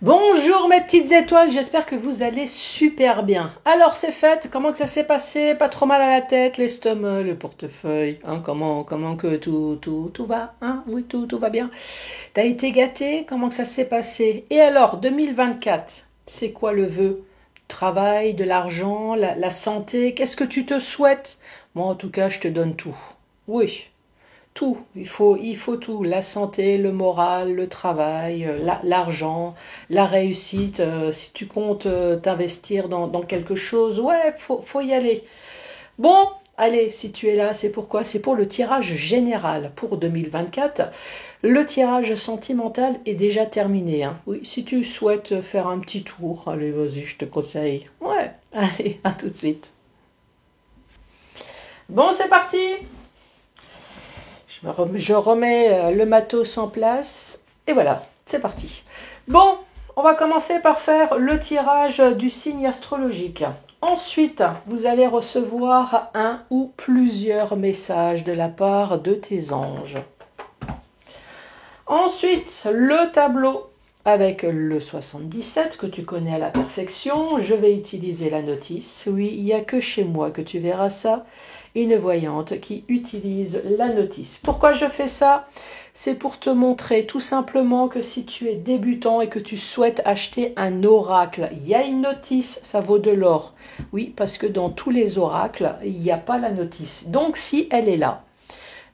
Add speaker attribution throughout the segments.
Speaker 1: Bonjour mes petites étoiles, j'espère que vous allez super bien. Alors c'est fait, comment que ça s'est passé? Pas trop mal à la tête, l'estomac, le portefeuille, hein, comment que tout va, hein? Oui, tout va bien. T'as été gâté? Comment que ça s'est passé? Et alors, 2024, c'est quoi le vœu? Travail, de l'argent, la santé, qu'est-ce que tu te souhaites? Moi en tout cas, je te donne tout. Oui. Tout, il faut tout, la santé, le moral, le travail, l'argent, la réussite. Si tu comptes t'investir dans quelque chose, ouais, faut y aller. Bon, allez, si tu es là, c'est pourquoi? C'est pour le tirage général pour 2024. Le tirage sentimental est déjà terminé, hein. Oui, si tu souhaites faire un petit tour, allez, vas-y, je te conseille. Ouais, allez, à tout de suite. Bon, c'est parti! Je remets le matos en place. Et voilà, c'est parti. Bon, on va commencer par faire le tirage du signe astrologique. Ensuite, vous allez recevoir un ou plusieurs messages de la part de tes anges. Ensuite, le tableau avec le 77 que tu connais à la perfection. Je vais utiliser la notice. Oui, il n'y a que chez moi que tu verras ça. Une voyante qui utilise la notice. Pourquoi je fais ça? C'est pour te montrer tout simplement que si tu es débutant et que tu souhaites acheter un oracle, il y a une notice, ça vaut de l'or. Oui, parce que dans tous les oracles, il n'y a pas la notice. Donc si elle est là,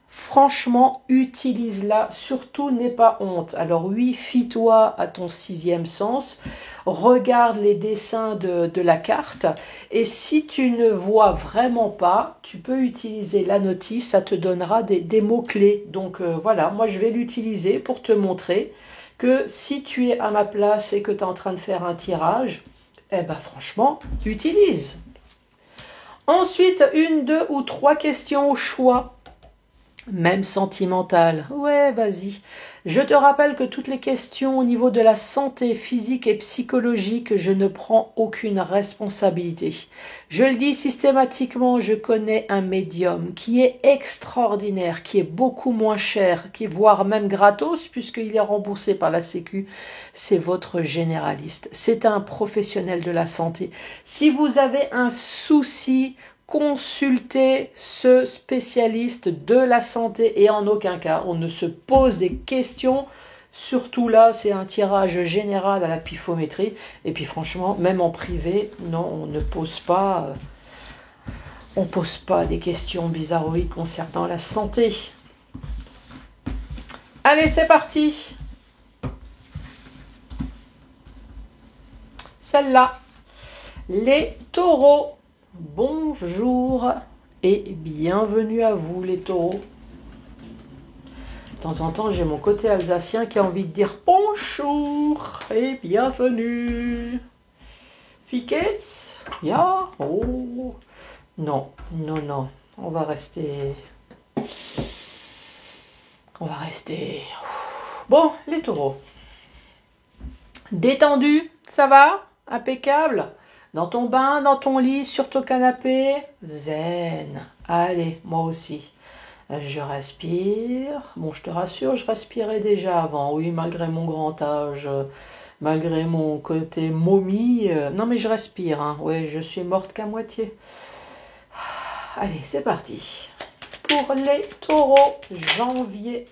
Speaker 1: franchement, utilise-la, surtout n'aie pas honte. Alors oui, fie-toi à ton sixième sens, regarde les dessins de la carte, et si tu ne vois vraiment pas, tu peux utiliser la notice, ça te donnera des mots-clés. Donc voilà, moi je vais l'utiliser pour te montrer que si tu es à ma place et que tu es en train de faire un tirage, eh ben franchement, utilise. Ensuite, une, deux ou trois questions au choix. Même sentimental. Ouais, vas-y. Je te rappelle que toutes les questions au niveau de la santé physique et psychologique, je ne prends aucune responsabilité. Je le dis systématiquement, je connais un médium qui est extraordinaire, qui est beaucoup moins cher, qui est voire même gratos, puisqu'il est remboursé par la Sécu. C'est votre généraliste. C'est un professionnel de la santé. Si vous avez un souci, consultez ce spécialiste de la santé et en aucun cas on ne se pose des questions. Surtout là, c'est un tirage général à la pifométrie. Et puis franchement, même en privé, non, on pose pas des questions bizarroïdes concernant la santé. Allez, c'est parti. Celle-là, les taureaux. Bonjour et bienvenue à vous les taureaux. De temps en temps, j'ai mon côté alsacien qui a envie de dire bonjour et bienvenue. Fiquetz? Ja? Oh. Non, on va rester. Bon, les taureaux. Détendu, ça va? Impeccable? Dans ton bain, dans ton lit, sur ton canapé, zen. Allez, moi aussi. Je respire. Bon, je te rassure, je respirais déjà avant. Oui, malgré mon grand âge, malgré mon côté momie. Non, mais je respire. Hein. Oui, je suis morte qu'à moitié. Allez, c'est parti. Pour les taureaux, janvier.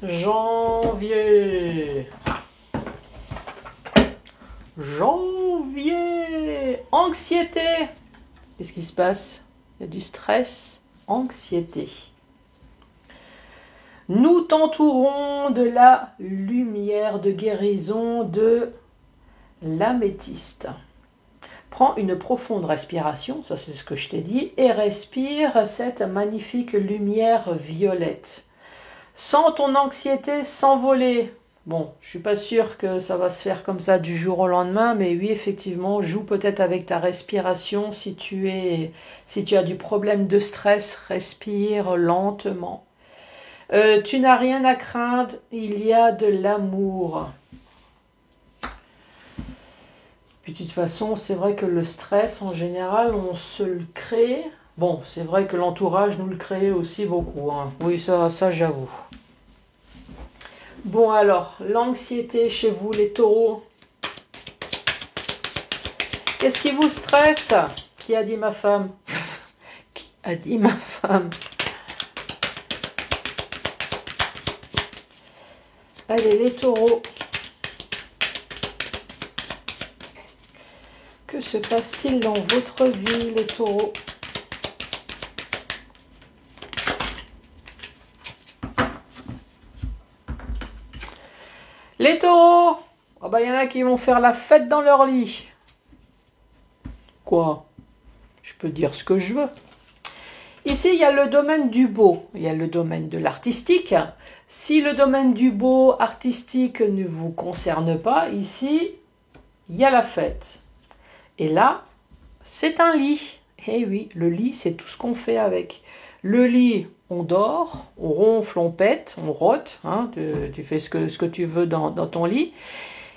Speaker 1: Janvier, anxiété. Qu'est-ce qui se passe? Il y a du stress, anxiété. Nous t'entourons de la lumière de guérison de l'améthyste. Prends une profonde respiration, ça c'est ce que je t'ai dit, et respire cette magnifique lumière violette. Sens ton anxiété s'envoler. Bon, je suis pas sûre que ça va se faire comme ça du jour au lendemain, mais oui, effectivement, joue peut-être avec ta respiration. Si tu as du problème de stress, respire lentement. Tu n'as rien à craindre, il y a de l'amour. Puis de toute façon, c'est vrai que le stress, en général, on se le crée. Bon, c'est vrai que l'entourage nous le crée aussi beaucoup, hein. Oui, ça j'avoue. Bon alors, l'anxiété chez vous, les taureaux. Qu'est-ce qui vous stresse? Qui a dit ma femme? Qui a dit ma femme? Allez, les taureaux. Que se passe-t-il dans votre vie, les taureaux? Les taureaux, oh bah, y en a qui vont faire la fête dans leur lit. Quoi? Je peux dire ce que je veux. Ici, il y a le domaine du beau, il y a le domaine de l'artistique. Si le domaine du beau artistique ne vous concerne pas, ici, il y a la fête. Et là, c'est un lit. Eh oui, le lit, c'est tout ce qu'on fait avec. Le lit, on dort, on ronfle, on pète, on rote. Hein, tu fais ce que tu veux dans ton lit.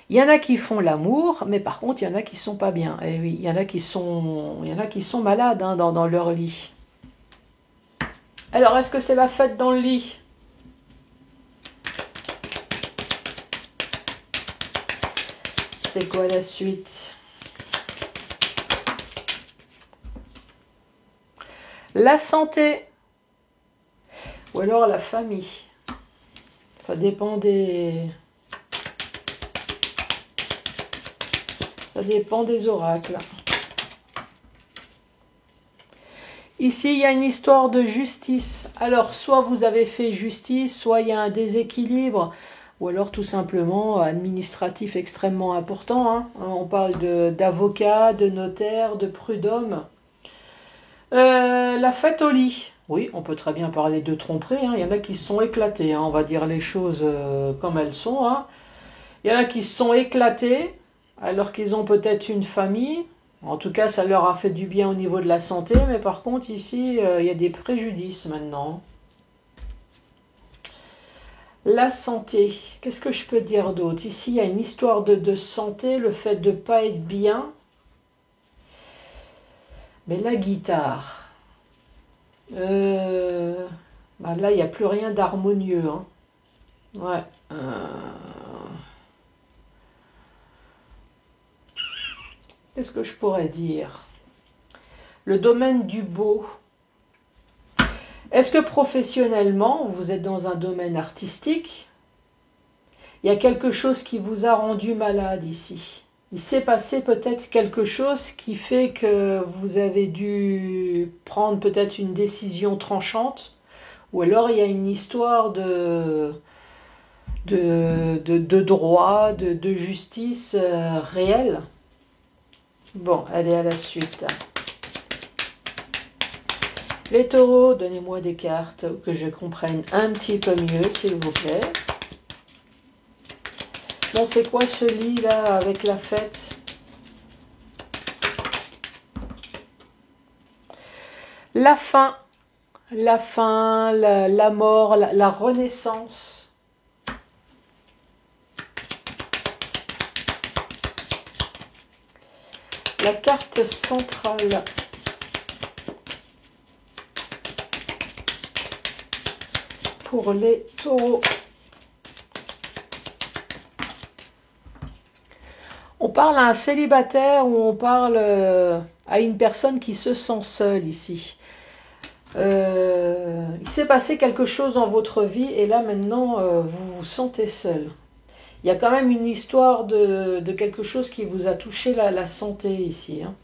Speaker 1: Il y en a qui font l'amour, mais par contre, il y en a qui ne sont pas bien. Eh oui, il y en a qui sont malades hein, dans leur lit. Alors, est-ce que c'est la fête dans le lit? C'est quoi la suite? La santé. Ou alors la famille. Ça dépend des... Ça dépend des oracles. Ici, il y a une histoire de justice. Alors, soit vous avez fait justice, soit il y a un déséquilibre, ou alors tout simplement administratif extrêmement important. Hein. On parle d'avocat, de notaire, de prud'homme. La fête au lit. Oui, on peut très bien parler de tromperie. Hein. Il y en a qui se sont éclatés. Hein. On va dire les choses comme elles sont. Hein. Il y en a qui se sont éclatés alors qu'ils ont peut-être une famille. En tout cas, ça leur a fait du bien au niveau de la santé. Mais par contre, ici, il y a des préjudices maintenant. La santé. Qu'est-ce que je peux dire d'autre? Ici, il y a une histoire de santé. Le fait de ne pas être bien. Mais la guitare, bah là, il n'y a plus rien d'harmonieux. Hein. Ouais. Qu'est-ce que je pourrais dire? Le domaine du beau. Est-ce que professionnellement, vous êtes dans un domaine artistique? Il y a quelque chose qui vous a rendu malade ici. Il s'est passé peut-être quelque chose qui fait que vous avez dû prendre peut-être une décision tranchante, ou alors il y a une histoire de droit, de justice réelle. Bon, allez à la suite. Les taureaux, donnez-moi des cartes que je comprenne un petit peu mieux, s'il vous plaît. Bon, c'est quoi ce lit-là avec la fête? La fin, la mort, la renaissance. La carte centrale. Pour les taureaux. On parle à un célibataire ou on parle à une personne qui se sent seule ici. Il s'est passé quelque chose dans votre vie et là maintenant vous vous sentez seul. Il y a quand même une histoire de quelque chose qui vous a touché la santé ici. Hein.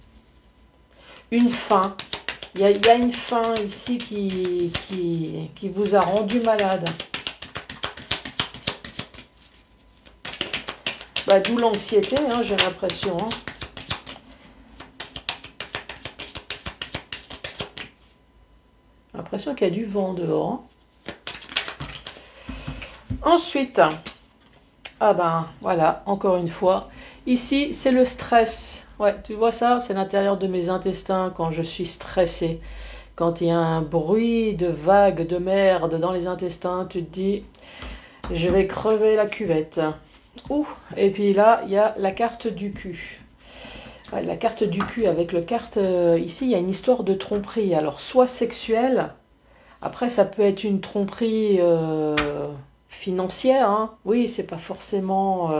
Speaker 1: Une faim. Il y a une faim ici qui vous a rendu malade. Bah, d'où l'anxiété, hein, j'ai l'impression. Hein. J'ai l'impression qu'il y a du vent dehors. Hein. Ensuite, ah ben voilà, encore une fois. Ici, c'est le stress. Ouais, tu vois ça? C'est l'intérieur de mes intestins quand je suis stressée. Quand il y a un bruit de vagues de merde dans les intestins, tu te dis, je vais crever la cuvette. Ouh, et puis là, il y a la carte du cul. Ouais, la carte du cul avec le carte... ici, il y a une histoire de tromperie. Alors, soit sexuelle, après, ça peut être une tromperie financière, hein. Oui, c'est pas forcément...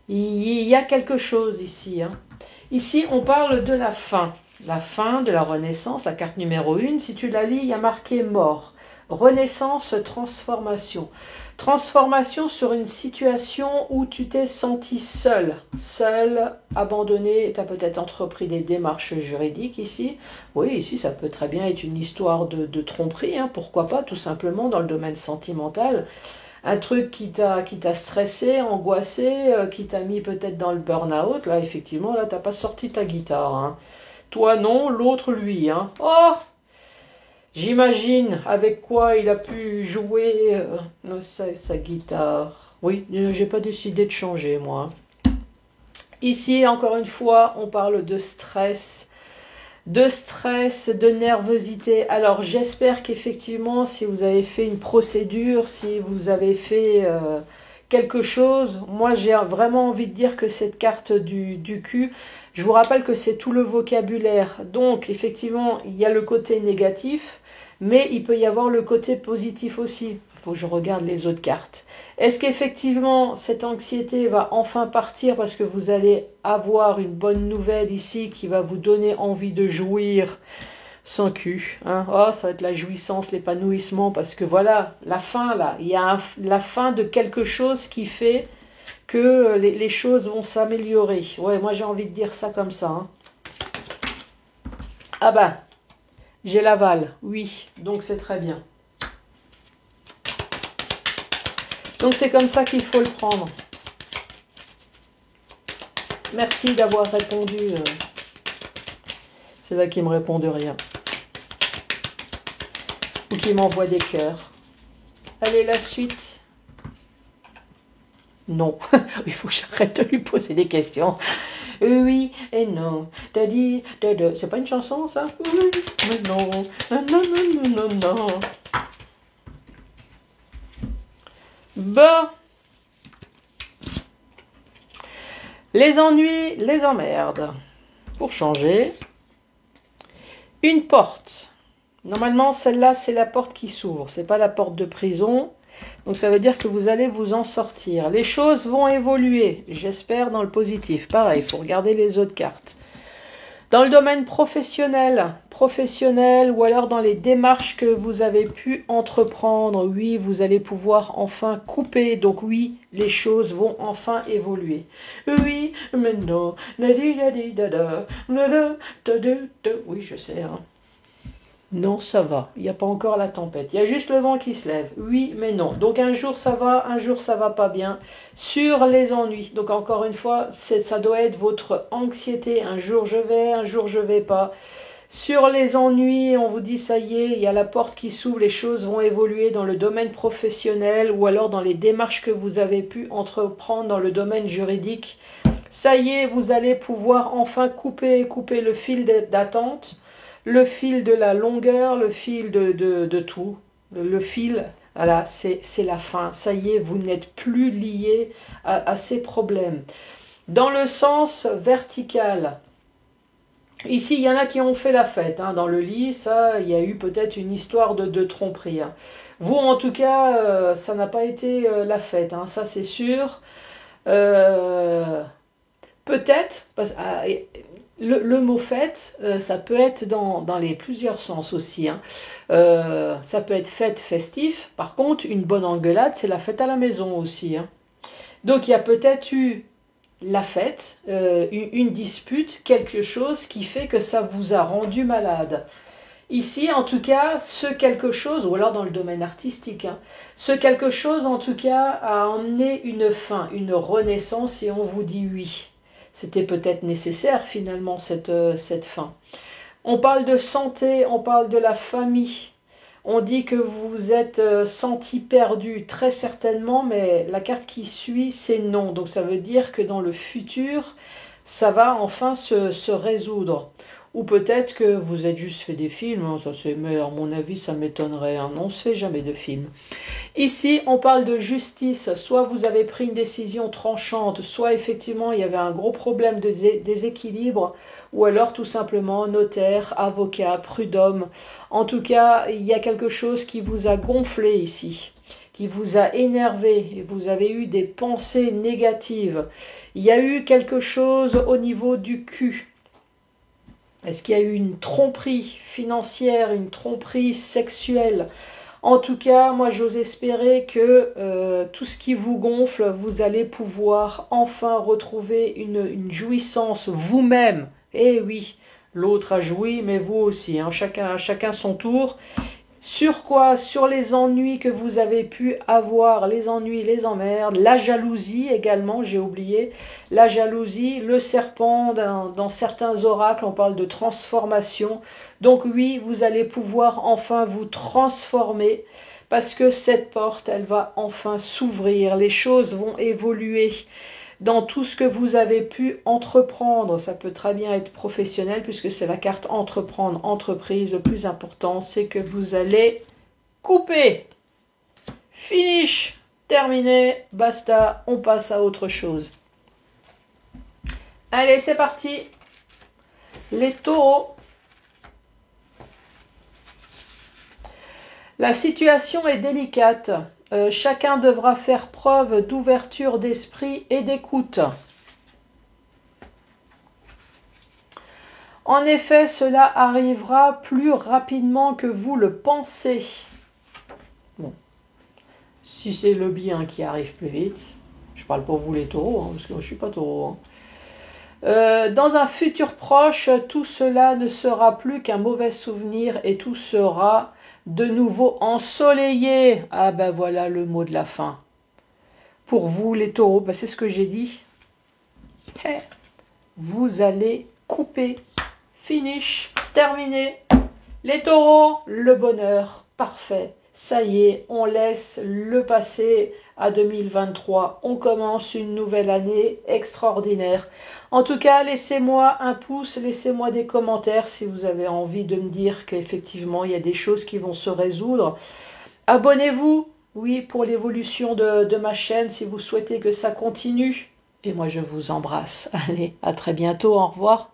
Speaker 1: il y a quelque chose ici, hein. Ici, on parle de la fin. La fin de la Renaissance, la carte numéro 1. Si tu la lis, il y a marqué mort. Renaissance, transformation. Transformation sur une situation où tu t'es senti seul. Seul, abandonné, tu as peut-être entrepris des démarches juridiques ici. Oui, ici, ça peut très bien être une histoire de tromperie, hein, pourquoi pas, tout simplement, dans le domaine sentimental. Un truc qui t'a stressé, angoissé, qui t'a mis peut-être dans le burn-out. Là, effectivement, là, t'as pas sorti ta guitare, hein. Toi, non, l'autre, lui, hein. Oh! J'imagine avec quoi il a pu jouer sa guitare. Oui, j'ai pas décidé de changer, moi. Ici, encore une fois, on parle de stress, de nervosité. Alors, j'espère qu'effectivement, si vous avez fait une procédure, si vous avez fait quelque chose, moi, j'ai vraiment envie de dire que cette carte du cul, je vous rappelle que c'est tout le vocabulaire. Donc, effectivement, il y a le côté négatif, mais il peut y avoir le côté positif aussi. Il faut que je regarde les autres cartes. Est-ce qu'effectivement, cette anxiété va enfin partir parce que vous allez avoir une bonne nouvelle ici qui va vous donner envie de jouir sans cul, hein? Oh, ça va être la jouissance, l'épanouissement, parce que voilà, la fin là, il y a la fin de quelque chose qui fait que les choses vont s'améliorer. Ouais, moi j'ai envie de dire ça comme ça, hein. Ah ben, j'ai l'aval, oui, donc c'est très bien. Donc c'est comme ça qu'il faut le prendre. Merci d'avoir répondu. C'est là qui me répond de rien. Ou qui m'envoie des cœurs. Allez, la suite. Non, il faut que j'arrête de lui poser des questions. Oui et non. T'as dit... C'est pas une chanson, ça? Oui, mais non. Non, non, non, non, non, non. Bah. Les ennuis, les emmerdes. Pour changer. Une porte. Normalement, celle-là, c'est la porte qui s'ouvre. C'est pas la porte de prison. Donc ça veut dire que vous allez vous en sortir. Les choses vont évoluer, j'espère, dans le positif. Pareil, il faut regarder les autres cartes. Dans le domaine professionnel ou alors dans les démarches que vous avez pu entreprendre, oui, vous allez pouvoir enfin couper. Donc oui, les choses vont enfin évoluer. Oui, mais non. Oui, je sais, hein. Non, ça va. Il n'y a pas encore la tempête. Il y a juste le vent qui se lève. Oui, mais non. Donc un jour ça va, un jour ça va pas bien. Sur les ennuis. Donc encore une fois, ça doit être votre anxiété. Un jour je vais pas. Sur les ennuis, on vous dit ça y est, il y a la porte qui s'ouvre, les choses vont évoluer dans le domaine professionnel ou alors dans les démarches que vous avez pu entreprendre dans le domaine juridique. Ça y est, vous allez pouvoir enfin couper le fil d'attente. Le fil de la longueur, le fil de tout, le fil, voilà, c'est la fin. Ça y est, vous n'êtes plus lié à ces problèmes. Dans le sens vertical, ici, il y en a qui ont fait la fête, hein. Dans le lit, ça, il y a eu peut-être une histoire de tromperie, hein. Vous, en tout cas, ça n'a pas été la fête, hein, ça c'est sûr. Peut-être, le mot fête, ça peut être dans les plusieurs sens aussi, hein. Ça peut être fête, festif. Par contre, une bonne engueulade, c'est la fête à la maison aussi, hein. Donc, il y a peut-être eu la fête, une dispute, quelque chose qui fait que ça vous a rendu malade. Ici, en tout cas, ce quelque chose, ou alors dans le domaine artistique, hein, ce quelque chose, en tout cas, a emmené une fin, une renaissance, et on vous dit oui. C'était peut-être nécessaire finalement cette fin. On parle de santé, on parle de la famille. On dit que vous vous êtes senti perdu, très certainement, mais la carte qui suit, c'est non. Donc ça veut dire que dans le futur, ça va enfin se résoudre. Ou peut-être que vous êtes juste fait des films, hein, mais à mon avis, ça m'étonnerait, hein. Non, on ne se fait jamais de films. Ici, on parle de justice. Soit vous avez pris une décision tranchante, soit effectivement, il y avait un gros problème de déséquilibre, ou alors tout simplement notaire, avocat, prud'homme. En tout cas, il y a quelque chose qui vous a gonflé ici, qui vous a énervé et vous avez eu des pensées négatives. Il y a eu quelque chose au niveau du cul. Est-ce qu'il y a eu une tromperie financière, une tromperie sexuelle? En tout cas, moi j'ose espérer que tout ce qui vous gonfle, vous allez pouvoir enfin retrouver une jouissance vous-même. Eh oui, l'autre a joui, mais vous aussi, hein, chacun son tour. Sur quoi? Sur les ennuis que vous avez pu avoir, les ennuis, les emmerdes, la jalousie également, j'ai oublié. La jalousie, le serpent, dans certains oracles, on parle de transformation. Donc oui, vous allez pouvoir enfin vous transformer parce que cette porte, elle va enfin s'ouvrir. Les choses vont évoluer dans tout ce que vous avez pu entreprendre. Ça peut très bien être professionnel puisque c'est la carte entreprendre, entreprise. Le plus important, c'est que vous allez couper. Finish, terminé, basta, on passe à autre chose. Allez, c'est parti. Les taureaux. La situation est délicate. Chacun devra faire preuve d'ouverture d'esprit et d'écoute. En effet, cela arrivera plus rapidement que vous le pensez. Bon, si c'est le bien qui arrive plus vite, je parle pour vous les taureaux, hein, parce que moi je ne suis pas taureau. Dans un futur proche, tout cela ne sera plus qu'un mauvais souvenir et tout sera de nouveau ensoleillé. Ah ben voilà le mot de la fin. Pour vous les taureaux, ben c'est ce que j'ai dit. Vous allez couper. Finish, terminé. Les taureaux, le bonheur, parfait. Ça y est, on laisse le passé à 2023. On commence une nouvelle année extraordinaire. En tout cas, laissez-moi un pouce, laissez-moi des commentaires si vous avez envie de me dire qu'effectivement, il y a des choses qui vont se résoudre. Abonnez-vous, oui, pour l'évolution de ma chaîne si vous souhaitez que ça continue. Et moi, je vous embrasse. Allez, à très bientôt, au revoir.